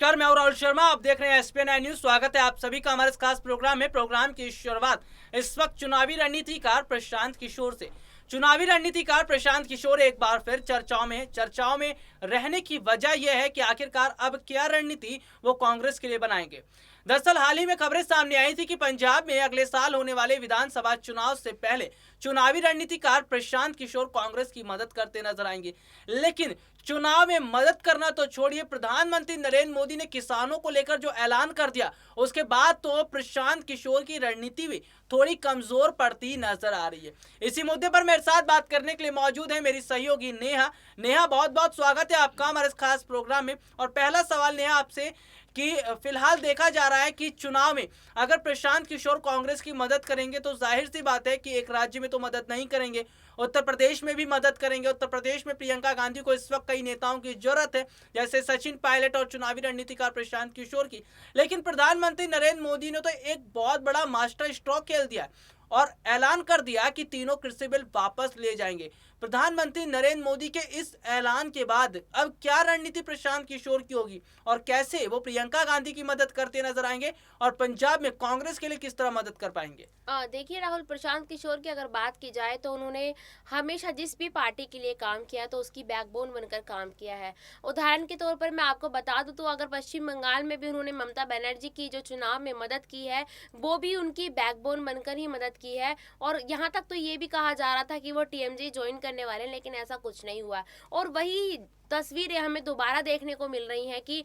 नमस्कार, मैं हूं राहुल शर्मा। आप देख रहे हैं एसपीएन न्यूज। स्वागत है आप सभी का हमारे इस खास प्रोग्राम में। प्रोग्राम की शुरुआत इस वक्त चुनावी रणनीतिकार प्रशांत किशोर से। चुनावी रणनीतिकार प्रशांत किशोर एक बार फिर चर्चाओं में रहने की वजह यह है कि आखिरकार अब क्या रणनीति वो कांग्रेस के लिए बनाएंगे। दरअसल हाल ही में खबरें सामने आई थी कि पंजाब में अगले साल होने वाले विधानसभा चुनाव से पहले चुनावी रणनीतिकार प्रशांत किशोर कांग्रेस की मदद करते नजर आएंगे। लेकिन चुनाव में मदद करना तो छोड़िए, प्रधानमंत्री नरेंद्र मोदी ने किसानों को लेकर जो ऐलान कर दिया, उसके बाद तो प्रशांत किशोर की रणनीति भी थोड़ी कमजोर पड़ती नजर आ रही है। इसी मुद्दे पर मेरे साथ बात करने के लिए मौजूद है मेरी सहयोगी नेहा। नेहा, बहुत बहुत स्वागत है आपका हमारे इस खास प्रोग्राम में। और पहला सवाल नेहा आपसे कि फिलहाल देखा जा रहा है कि चुनाव में अगर प्रशांत किशोर कांग्रेस की मदद करेंगे तो जाहिर सी बात है कि एक राज्य में तो मदद नहीं करेंगे, उत्तर प्रदेश में भी मदद करेंगे। उत्तर प्रदेश में प्रियंका गांधी को इस वक्त कई नेताओं की जरूरत है, जैसे सचिन पायलट और चुनावी रणनीतिकार प्रशांत किशोर की। लेकिन प्रधानमंत्री नरेंद्र मोदी ने तो एक बहुत बड़ा मास्टर स्ट्रोक खेल दिया और ऐलान कर दिया कि तीनों कृषि बिल वापस ले जाएंगे। प्रधानमंत्री नरेंद्र मोदी के इस ऐलान के बाद अब क्या रणनीति प्रशांत किशोर की होगी और कैसे वो प्रियंका गांधी की मदद करते नजर आएंगे और पंजाब में कांग्रेस के लिए किस तरह मदद कर पाएंगे? देखिए राहुल, प्रशांत किशोर की अगर बात की जाए तो उन्होंने हमेशा जिस भी पार्टी के लिए काम किया तो उसकी बैकबोन बनकर काम किया है। उदाहरण के तौर पर मैं आपको बता दूं तो अगर पश्चिम बंगाल में भी उन्होंने ममता बनर्जी की जो चुनाव में मदद की है, वो भी उनकी बैकबोन बनकर ही मदद की है। और यहाँ तक तो ये भी कहा जा रहा था कि वो टीएमजी ज्वाइन करने वाले हैं, लेकिन ऐसा कुछ नहीं हुआ। और वही तस्वीरें हमें दोबारा देखने को मिल रही हैं कि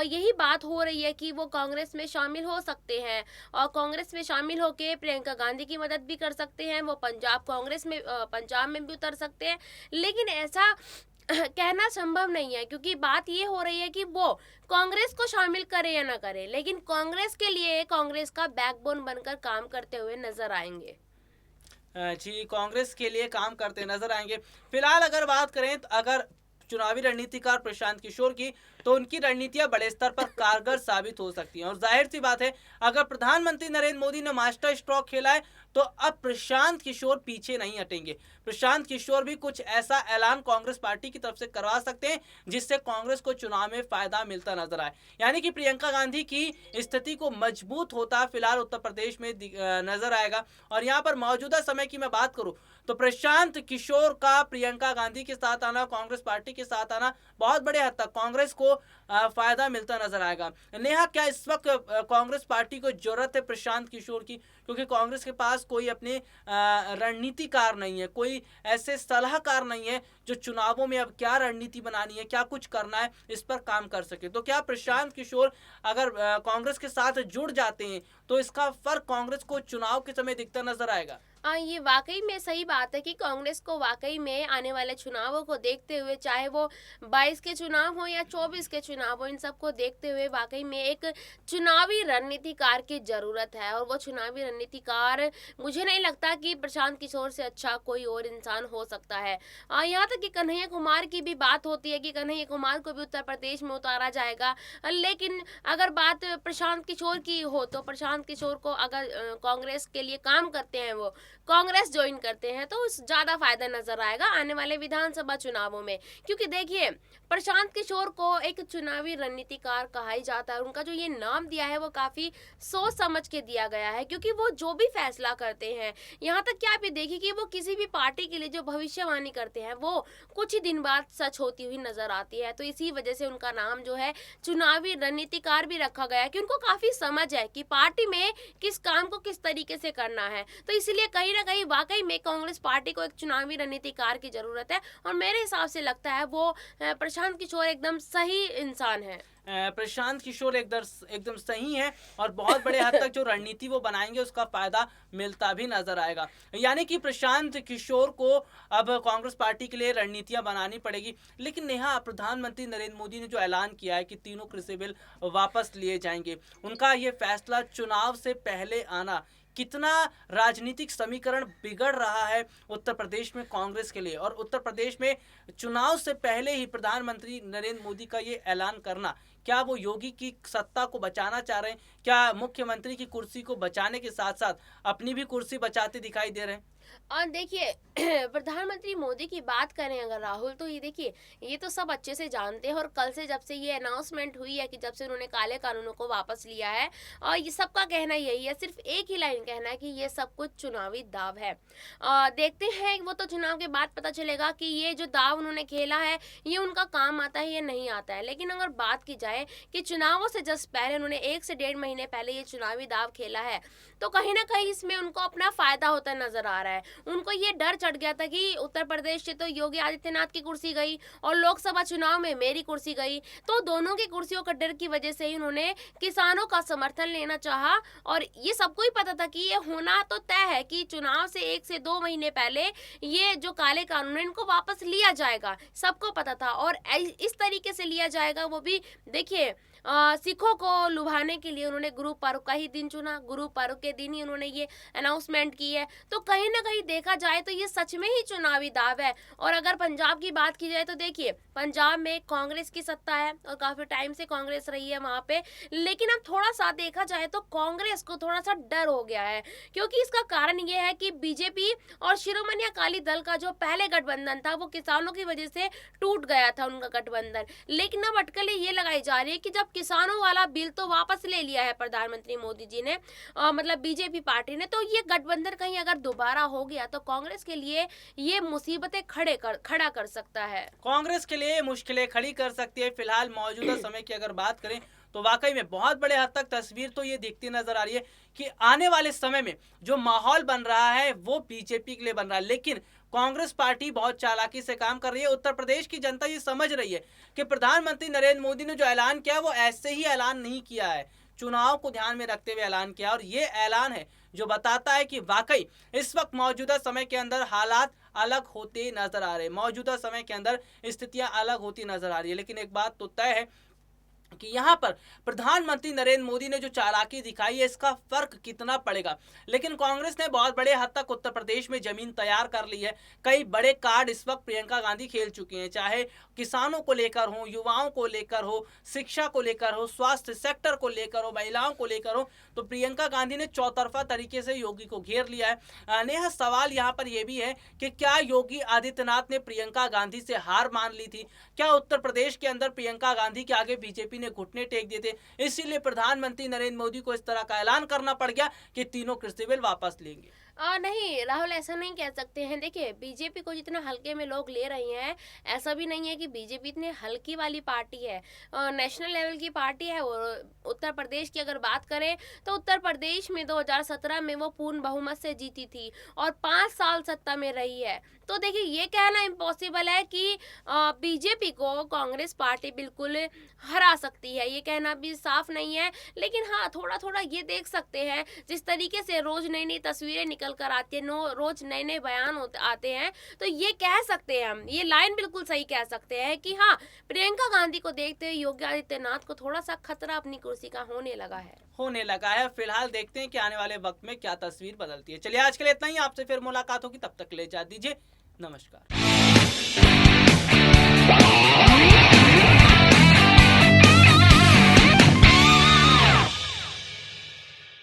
यही बात हो रही है कि वो कांग्रेस में शामिल हो सकते हैं और कांग्रेस में शामिल होकर प्रियंका गांधी की मदद भी कर सकते हैं। वो पंजाब में भी उतर सकते हैं, लेकिन ऐसा कहना संभव नहीं है, क्योंकि बात ये हो रही है कि वो कांग्रेस को शामिल करे या ना करे, लेकिन कांग्रेस के लिए कांग्रेस का बैकबोन बनकर काम करते हुए नजर आएंगे। जी, कांग्रेस के लिए काम करते नजर आएंगे। फिलहाल अगर बात करें तो अगर चुनावी रणनीतिकार प्रशांत किशोर की, तो उनकी रणनीतियां बड़े स्तर पर कारगर साबित हो सकती हैं। और जाहिर सी बात है, अगर प्रधानमंत्री नरेंद्र मोदी ने मास्टर स्ट्रोक खेला है तो अब प्रशांत किशोर पीछे नहीं हटेंगे। प्रशांत किशोर भी कुछ ऐसा ऐलान कांग्रेस पार्टी की तरफ से करवा सकते हैं जिससे कांग्रेस को चुनाव में फायदा मिलता नजर आए, यानी कि प्रियंका गांधी की स्थिति को मजबूत होता फिलहाल उत्तर प्रदेश में नजर आएगा। और यहाँ पर मौजूदा समय की मैं बात करूं तो प्रशांत किशोर का प्रियंका गांधी के साथ आना, कांग्रेस पार्टी के साथ आना, बहुत बड़े हद तक कांग्रेस को फायदा मिलता नजर आएगा। नेहा, क्या इस वक्त कांग्रेस पार्टी को जरूरत है प्रशांत किशोर की, क्योंकि कांग्रेस के पास कोई अपने रणनीतिकार नहीं है, कोई ऐसे सलाहकार नहीं है जो चुनावों में अब क्या रणनीति बनानी है, क्या कुछ करना है, इस पर काम कर सके। तो क्या प्रशांत किशोर अगर कांग्रेस के साथ जुड़ जाते हैं तो इसका फर्क कांग्रेस को चुनाव के समय दिखता नजर आएगा? ये वाकई में सही बात है कि कांग्रेस को वाकई में आने वाले चुनावों को देखते हुए, चाहे वो 22 के चुनाव हो या 24 के चुनाव हो, इन सबको देखते हुए वाकई में एक चुनावी रणनीतिकार की ज़रूरत है। और वो चुनावी रणनीतिकार मुझे नहीं लगता कि प्रशांत किशोर से अच्छा कोई और इंसान हो सकता है। यहाँ तक कि कन्हैया कुमार की भी बात होती है कि कन्हैया कुमार को भी उत्तर प्रदेश में उतारा जाएगा, लेकिन अगर बात प्रशांत किशोर की हो तो प्रशांत किशोर को अगर कांग्रेस के लिए काम करते हैं, वो कांग्रेस ज्वाइन करते हैं, तो ज्यादा फायदा नजर आएगा आने वाले विधानसभा चुनावों में। क्योंकि देखिए, प्रशांत किशोर को एक चुनावी रणनीतिकार कहा ही जाता है। उनका जो ये नाम दिया है वो काफी सोच समझ के दिया गया है, क्योंकि वो जो भी फैसला करते हैं, यहाँ तक कि आप ये देखिए कि वो किसी भी पार्टी के लिए जो भविष्यवाणी करते हैं वो कुछ ही दिन बाद सच होती हुई नजर आती है। तो इसी वजह से उनका नाम जो है चुनावी रणनीतिकार भी रखा गया है कि उनको काफी समझ है कि पार्टी में किस काम को किस तरीके से करना है। तो इसलिए कहीं ना कहीं वाकई में कांग्रेस पार्टी को एक चुनावी रणनीतिकार की जरूरत है, और मेरे हिसाब से लगता है वो प्रशांत किशोर एकदम सही इंसान है। प्रशांत किशोर एकदम सही है और बहुत बड़े हद तक जो रणनीति वो बनाएंगे उसका फायदा मिलता भी नजर आएगा। यानी कि प्रशांत किशोर को अब कांग्रेस पार्टी के लिए रणनीतियां बनानी पड़ेगी। लेकिन नेहा, प्रधानमंत्री नरेंद्र मोदी ने जो ऐलान किया है कि तीनों कृषि बिल वापस लिए जाएंगे, उनका ये फैसला चुनाव से पहले आना कितना राजनीतिक समीकरण बिगड़ रहा है उत्तर प्रदेश में कांग्रेस के लिए। और उत्तर प्रदेश में चुनाव से पहले ही प्रधानमंत्री नरेंद्र मोदी का ये ऐलान करना, क्या वो योगी की सत्ता को बचाना चाह रहे हैं? क्या मुख्यमंत्री की कुर्सी को बचाने के साथ साथ अपनी भी कुर्सी बचाते दिखाई दे रहे हैं? और देखिए प्रधानमंत्री मोदी की बात करें अगर राहुल, तो ये देखिए ये तो सब अच्छे से जानते हैं, और कल से जब से ये अनाउंसमेंट हुई है कि जब से उन्होंने काले कानूनों को वापस लिया है, और ये सबका कहना यही है, सिर्फ एक ही लाइन कहना है कि ये सब कुछ चुनावी दाव है। देखते हैं, वो तो चुनाव के बाद पता चलेगा कि ये जो दाव उन्होंने खेला है ये उनका काम आता है या नहीं आता है। लेकिन अगर बात की जाए कि चुनावों से जस्ट पहले उन्होंने 1 से 1.5 महीने पहले ये चुनावी दाव खेला है, तो कहीं ना कहीं इसमें उनको अपना फायदा होता नजर आ रहा है। उनको ये डर चढ़ गया था कि उत्तर प्रदेश से तो योगी आदित्यनाथ की कुर्सी गई और लोकसभा चुनाव में मेरी कुर्सी गई, तो दोनों की कुर्सियों का डर की वजह से ही उन्होंने किसानों का समर्थन लेना चाहा। और ये सबको ही पता था कि ये होना तो तय है कि चुनाव से 1 से 2 महीने पहले ये जो काले कानून है इनको वापस लिया जाएगा, सबको पता था। और इस तरीके से लिया जाएगा, वो भी देखिए सिखों को लुभाने के लिए उन्होंने गुरु पर्व का ही दिन चुना, गुरु पर्व के दिन ही उन्होंने ये अनाउंसमेंट की है। तो कहीं ना कहीं देखा जाए तो ये सच में ही चुनावी दाव है। और अगर पंजाब की बात की जाए तो देखिए पंजाब में कांग्रेस की सत्ता है और काफी टाइम से कांग्रेस रही है वहां पे, लेकिन अब थोड़ा सा देखा जाए तो कांग्रेस को थोड़ा सा डर हो गया है, क्योंकि इसका कारण ये है कि बीजेपी और शिरोमणि अकाली दल का जो पहले गठबंधन था वो किसानों की वजह से टूट गया था उनका गठबंधन। लेकिन अब अटकलें ये लगाई जा रही है कि जब किसानों वाला बिल तो वापस ले लिया है प्रधानमंत्री मोदी जी ने, मतलब बीजेपी पार्टी ने, तो ये गठबंधन कहीं अगर दोबारा हो गया तो कांग्रेस के लिए ये मुसीबतें खड़ा कर सकता है। कांग्रेस के लिए मुश्किलें खड़ी कर सकती है। फिलहाल मौजूदा समय की अगर बात करें तो वाकई में बहुत बड़े हद तक तस्वीर तो ये दिखती नजर आ रही है कि आने वाले समय में जो माहौल बन रहा है वो बीजेपी के लिए बन रहा है। लेकिन कांग्रेस पार्टी बहुत चालाकी से काम कर रही है। उत्तर प्रदेश की जनता ये समझ रही है कि प्रधानमंत्री नरेंद्र मोदी ने जो ऐलान किया वो ऐसे ही ऐलान नहीं किया है, चुनाव को ध्यान में रखते हुए ऐलान किया। और ये ऐलान है जो बताता है कि वाकई इस वक्त मौजूदा समय के अंदर हालात अलग होते नजर आ रहे हैं, मौजूदा समय के अंदर स्थितियां अलग होती नजर आ रही है। लेकिन एक बात तो तय है कि यहाँ पर प्रधानमंत्री नरेंद्र मोदी ने जो चालाकी दिखाई है इसका फर्क कितना पड़ेगा। लेकिन कांग्रेस ने बहुत बड़े हद तक उत्तर प्रदेश में जमीन तैयार कर ली है। कई बड़े कार्ड इस वक्त प्रियंका गांधी खेल चुकी हैं, चाहे किसानों को लेकर हो, युवाओं को लेकर हो, शिक्षा को लेकर हो, स्वास्थ्य सेक्टर को लेकर हो, महिलाओं को लेकर हो। तो प्रियंका गांधी ने चौतरफा तरीके से योगी को घेर लिया है। नेहा, सवाल यहाँ पर यह भी है कि क्या योगी आदित्यनाथ ने प्रियंका गांधी से हार मान ली थी? क्या उत्तर प्रदेश के अंदर प्रियंका गांधी के आगे बीजेपी ने घुटने टेक दिए थे, इसीलिए प्रधानमंत्री नरेंद्र मोदी को इस तरह का ऐलान करना पड़ गया कि तीनों कृषि बिल वापस लेंगे? नहीं राहुल, ऐसा नहीं कह सकते हैं। देखिए बीजेपी को जितना हल्के में लोग ले रहे हैं, ऐसा भी नहीं है कि बीजेपी इतनी हल्की वाली पार्टी है। नेशनल लेवल की पार्टी है। और उत्तर प्रदेश की अगर बात करें तो उत्तर प्रदेश में 2017 में वो पूर्ण बहुमत से जीती थी और 5 साल सत्ता में रही है। तो देखिए ये कहना इम्पॉसिबल है कि बीजेपी को कांग्रेस पार्टी बिल्कुल हरा सकती है, ये कहना भी साफ नहीं है। लेकिन हाँ, थोड़ा थोड़ा ये देख सकते हैं, जिस तरीके से रोज नई नई तस्वीरें निकल कर आती है, रोज नए नए बयान आते हैं, तो ये कह सकते हैं हम, ये लाइन बिल्कुल सही कह सकते हैं कि हाँ, प्रियंका गांधी को देखते हुए योगी आदित्यनाथ को थोड़ा सा खतरा अपनी कुर्सी का होने लगा है। फिलहाल देखते हैं कि आने वाले वक्त में क्या तस्वीर बदलती है। चलिए आज के लिए इतना ही, आपसे फिर मुलाकात होगी, तब तक के लिए इजाजत दीजिए, नमस्कार।